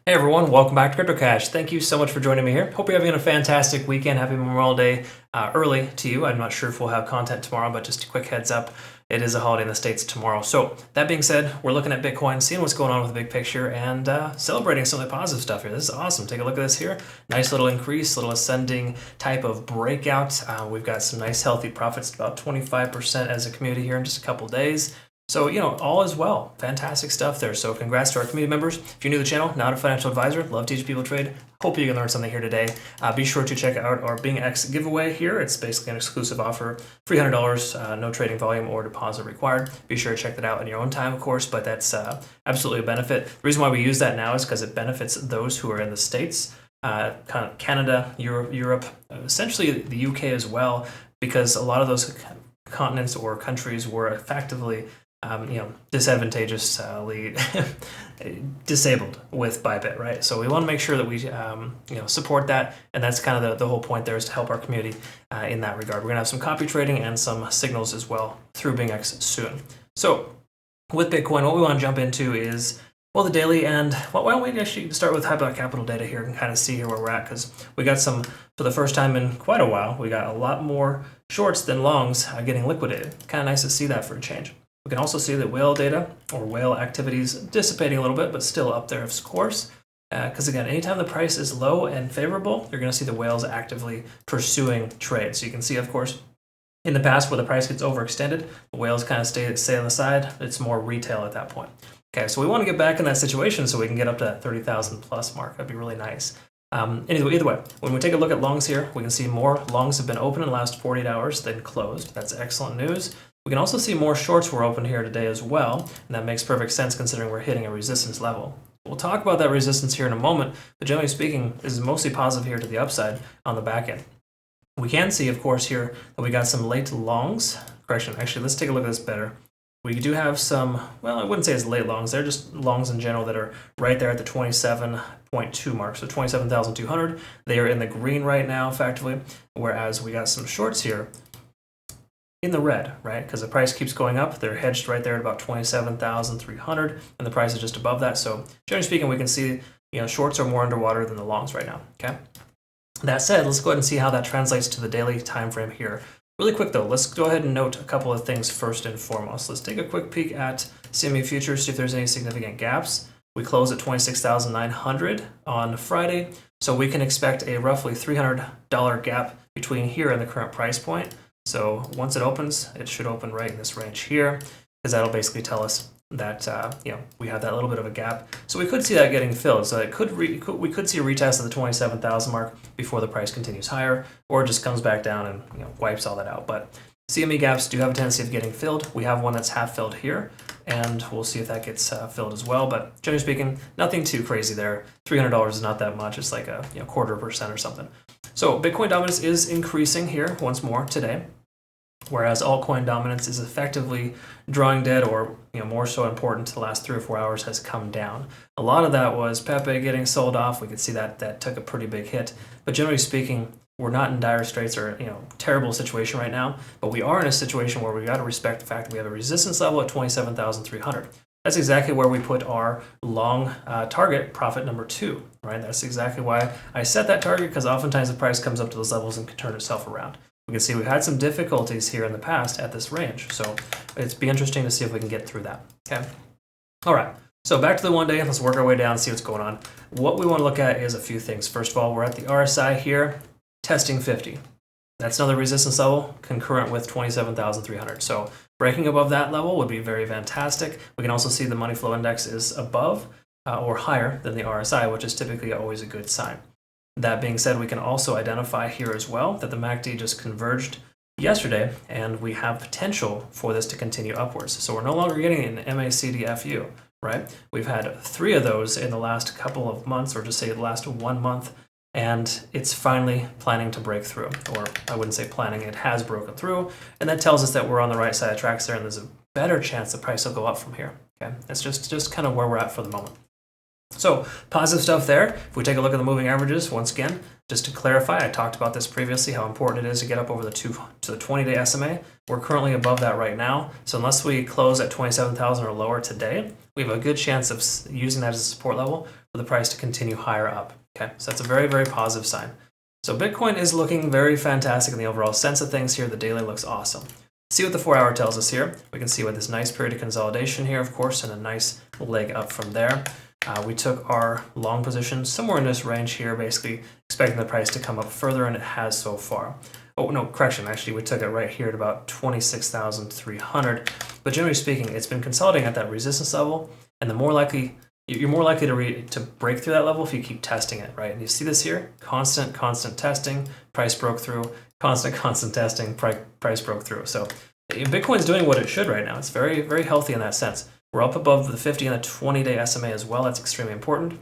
Hey everyone, welcome back to Crypto Cash. Thank you so much for joining me here. Hope you're having a fantastic weekend. Happy Memorial Day early to you. I'm not sure if we'll have content tomorrow, but just a quick heads up, it is a holiday in the States tomorrow. So that being said, we're looking at Bitcoin, seeing what's going on with the big picture, and celebrating some of the positive stuff here. This is awesome. Take a look at this here. Nice little increase, little ascending type of breakout. We've got some nice healthy profits, about 25% as a community here in just a couple days. So, all is well. Fantastic stuff there. So congrats to our community members. If you're new to the channel, not a financial advisor, love teaching people trade. Hope you can learn something here today. Be sure to check out our BINGX giveaway here. It's basically an exclusive offer, $300, no trading volume or deposit required. Be sure to check that out in your own time, of course, but that's absolutely a benefit. The reason why we use that now is because it benefits those who are in the States, kind of Canada, Europe, essentially the UK as well, because a lot of those continents or countries were effectively disadvantageously disabled with Bybit, right? So we want to make sure that we, support that, and that's kind of the whole point there, is to help our community in that regard. We're gonna have some copy trading and some signals as well through BingX soon. So with Bitcoin, what we want to jump into is, well, the daily, and why don't we actually start with high block capital data here and kind of see here where we're at, because we got some, for the first time in quite a while, we got a lot more shorts than longs getting liquidated. Kind of nice to see that for a change. We can also see that whale data or whale activities dissipating a little bit, but still up there, of course. Because again, anytime the price is low and favorable, you're going to see the whales actively pursuing trades. So you can see, of course, in the past where the price gets overextended, the whales kind of stay on the side. It's more retail at that point. Okay, so we want to get back in that situation so we can get up to that 30,000 plus mark. That'd be really nice. Either way, when we take a look at longs here, we can see more longs have been open in the last 48 hours than closed. That's excellent news. We can also see more shorts were open here today as well, and that makes perfect sense considering we're hitting a resistance level. We'll talk about that resistance here in a moment, but generally speaking, this is mostly positive here to the upside on the back end. We can see, of course, here that we got some late longs. Correction, actually, let's take a look at this better. We do have some, well, I wouldn't say it's late longs. They're just longs in general that are right there at the 27.2 mark, so 27,200. They are in the green right now, effectively, whereas we got some shorts here in the red, right? Because the price keeps going up. They're hedged right there at about 27,300, and the price is just above that. So generally speaking, we can see, shorts are more underwater than the longs right now, okay? That said, let's go ahead and see how that translates to the daily time frame here. Really quick though, let's go ahead and note a couple of things first and foremost. Let's take a quick peek at CME futures, see if there's any significant gaps. We close at 26,900 on Friday, so we can expect a roughly $300 gap between here and the current price point. So once it opens, it should open right in this range here, because that'll basically tell us that we have that little bit of a gap. So we could see that getting filled. So we could see a retest of the 27,000 mark before the price continues higher, or it just comes back down and wipes all that out. But CME gaps do have a tendency of getting filled. We have one that's half filled here, and we'll see if that gets filled as well. But generally speaking, nothing too crazy there. $300 is not that much. It's like a 0.25% or something. So Bitcoin dominance is increasing here once more today, whereas altcoin dominance is effectively drawing dead, or more so important to the last 3 or 4 hours, has come down. A lot of that was Pepe getting sold off. We could see that took a pretty big hit. But generally speaking, we're not in dire straits or terrible situation right now, but we are in a situation where we got to respect the fact that we have a resistance level at 27,300. That's exactly where we put our long target, profit number 2, right? That's exactly why I set that target, because oftentimes the price comes up to those levels and can turn itself around. We can see we've had some difficulties here in the past at this range, so it's be interesting to see if we can get through that, okay? All right, so back to the 1 day. Let's work our way down and see what's going on. What we want to look at is a few things. First of all, we're at the RSI here, testing 50. That's another resistance level concurrent with 27,300. So breaking above that level would be very fantastic. We can also see the money flow index is above or higher than the RSI, which is typically always a good sign. That being said, we can also identify here as well that the MACD just converged yesterday, and we have potential for this to continue upwards. So we're no longer getting an MACD-FU, right? We've had 3 of those in the last couple of months, or just say the last 1 month, and it's finally planning to break through. Or I wouldn't say planning, it has broken through, and that tells us that we're on the right side of tracks there, and there's a better chance the price will go up from here, okay? It's just kind of where we're at for the moment. So positive stuff there. If we take a look at the moving averages, once again, just to clarify, I talked about this previously, how important it is to get up over the 20-day SMA. We're currently above that right now. So unless we close at 27,000 or lower today, we have a good chance of using that as a support level for the price to continue higher up. Okay, so that's a very, very positive sign. So Bitcoin is looking very fantastic in the overall sense of things here. The daily looks awesome. See what the 4-hour tells us here. We can see with this nice period of consolidation here, of course, and a nice leg up from there. We took our long position somewhere in this range here, basically expecting the price to come up further, and it has so far. Oh, no, correction. Actually, we took it right here at about 26,300. But generally speaking, it's been consolidating at that resistance level, and you're more likely to break through that level if you keep testing it, right? And you see this here, constant testing, price broke through, constant testing, price broke through. So Bitcoin's doing what it should right now. It's very, very healthy in that sense. We're up above the 50 and the 20-day SMA as well. That's extremely important.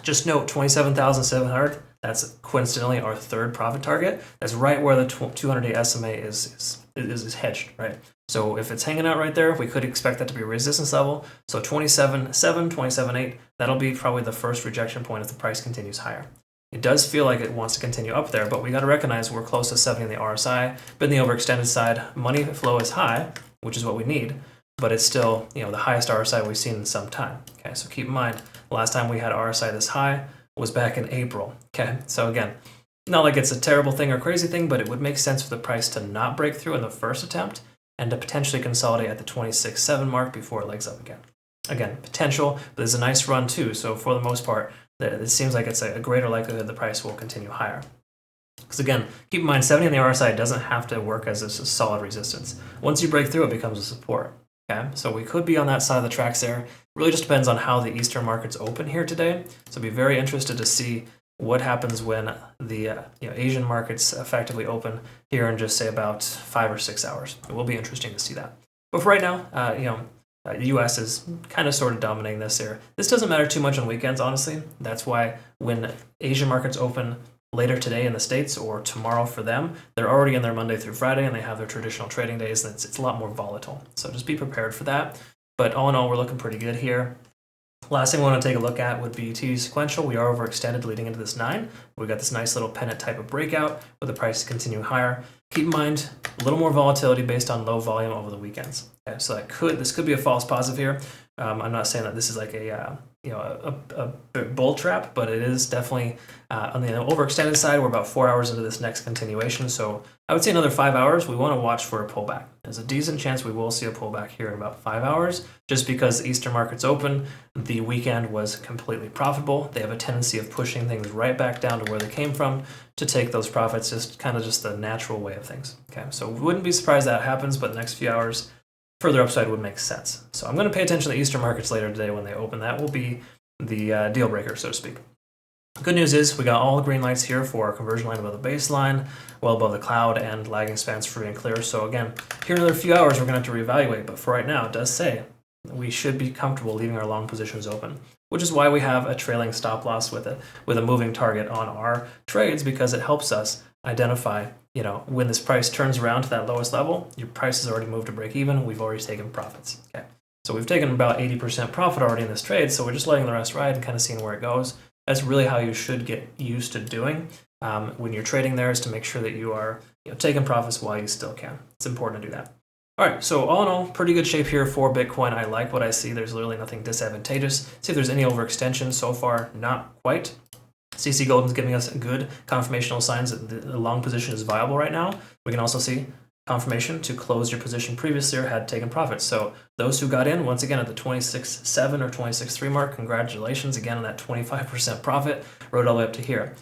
Just note 27,700. That's coincidentally our third profit target. That's right where the 200-day SMA is hedged, right? So if it's hanging out right there, we could expect that to be a resistance level. So 27.7, 27.8, that'll be probably the first rejection point if the price continues higher. It does feel like it wants to continue up there, but we got to recognize we're close to 70 in the RSI. But in the overextended side, money flow is high, which is what we need, but it's still, the highest RSI we've seen in some time. Okay, so keep in mind, the last time we had RSI this high was back in April. Okay, so again, not like it's a terrible thing or crazy thing, but it would make sense for the price to not break through in the first attempt and to potentially consolidate at the 26.7 mark before it legs up again. Again, potential, but there's a nice run too. So for the most part, it seems like it's a greater likelihood the price will continue higher. Because again, keep in mind, 70 on the RSI doesn't have to work as a solid resistance. Once you break through, it becomes a support. Okay, so we could be on that side of the tracks there. It really just depends on how the Eastern markets open here today. So be very interested to see what happens when the Asian markets effectively open here in just say about 5 or 6 hours. It will be interesting to see that. But for right now, the U.S. is kind of sort of dominating this here. This doesn't matter too much on weekends, honestly. That's why when Asian markets open later today in the States or tomorrow for them, they're already in their Monday through Friday and they have their traditional trading days, and it's a lot more volatile. So just be prepared for that. But all in all, we're looking pretty good here. Last thing we want to take a look at would be TD sequential. We are overextended leading into this 9. We've got this nice little pennant type of breakout with the price continuing higher. Keep in mind, a little more volatility based on low volume over the weekends. Okay, so this could be a false positive here. I'm not saying that this is like a bull trap, but it is definitely on the overextended side. We're about 4 hours into this next continuation, so I would say another 5 hours. We want to watch for a pullback. There's a decent chance we will see a pullback here in about 5 hours, just because the Eastern markets open. The weekend was completely profitable. They have a tendency of pushing things right back down to where they came from to take those profits, just the natural way of things. Okay, so we wouldn't be surprised that happens, but the next few hours, further upside would make sense. So I'm going to pay attention to the Eastern markets later today when they open. That will be the deal breaker, so to speak. Good news is we got all the green lights here for our conversion line above the baseline, well above the cloud, and lagging spans free and clear. So again, here in another few hours, we're going to have to reevaluate. But for right now, it does say we should be comfortable leaving our long positions open, which is why we have a trailing stop loss with a moving target on our trades, because it helps us identify, when this price turns around to that lowest level, your price has already moved to break even. We've already taken profits. Okay, so we've taken about 80% profit already in this trade, so we're just letting the rest ride and kind of seeing where it goes. That's really how you should get used to doing when you're trading there, is to make sure that you are taking profits while you still can. It's important to do that. All right, so all in all, pretty good shape here for Bitcoin. I like what I see. There's literally nothing disadvantageous. See if there's any overextension. So far, not quite. CC Golden's giving us good confirmational signs that the long position is viable right now. We can also see confirmation to close your position previously or had taken profits. So those who got in, once again, at the 26.7 or 26.3 mark, congratulations again on that 25% profit, rode all the way up to here.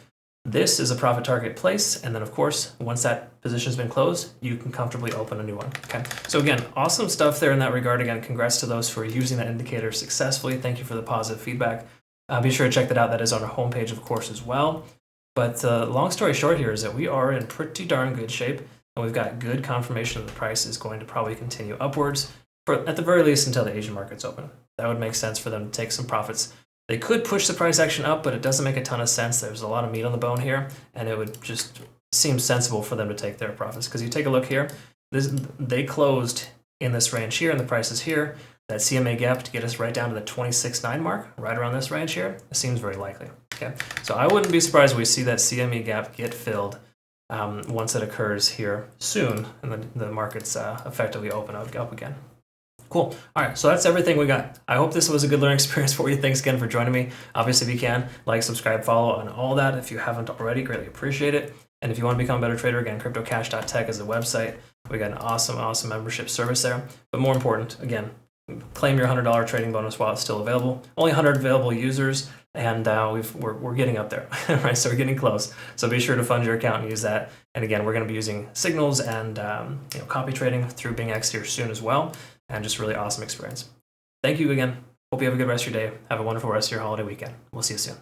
This is a profit target place, and then of course, once that position has been closed, you can comfortably open a new one. Okay, so again, awesome stuff there in that regard. Again, congrats to those who are using that indicator successfully. Thank you for the positive feedback. Be sure to check that out. That is on our homepage, of course, as well. But long story short here is that we are in pretty darn good shape, and we've got good confirmation that the price is going to probably continue upwards, at the very least until the Asian markets open. That would make sense for them to take some profits. They could push the price action up, but it doesn't make a ton of sense. There's a lot of meat on the bone here, and it would just seem sensible for them to take their profits. Because you take a look here, they closed in this range here, and the price is here. That CMA gap to get us right down to the 26.9 mark, right around this range here, it seems very likely. Okay, so I wouldn't be surprised if we see that CME gap get filled once it occurs here soon, and the markets effectively open up again. Cool. All right, so that's everything we got. I hope this was a good learning experience for you. Thanks again for joining me. Obviously, if you can, like, subscribe, follow on all that. If you haven't already, greatly appreciate it. And if you want to become a better trader, again, cryptocash.tech is the website. We got an awesome membership service there. But more important, again, claim your $100 trading bonus while it's still available. Only 100 available users, and we're getting up there, right? So we're getting close. So be sure to fund your account and use that. And again, we're going to be using signals and copy trading through BINGX here soon as well, and just really awesome experience. Thank you again. Hope you have a good rest of your day. Have a wonderful rest of your holiday weekend. We'll see you soon.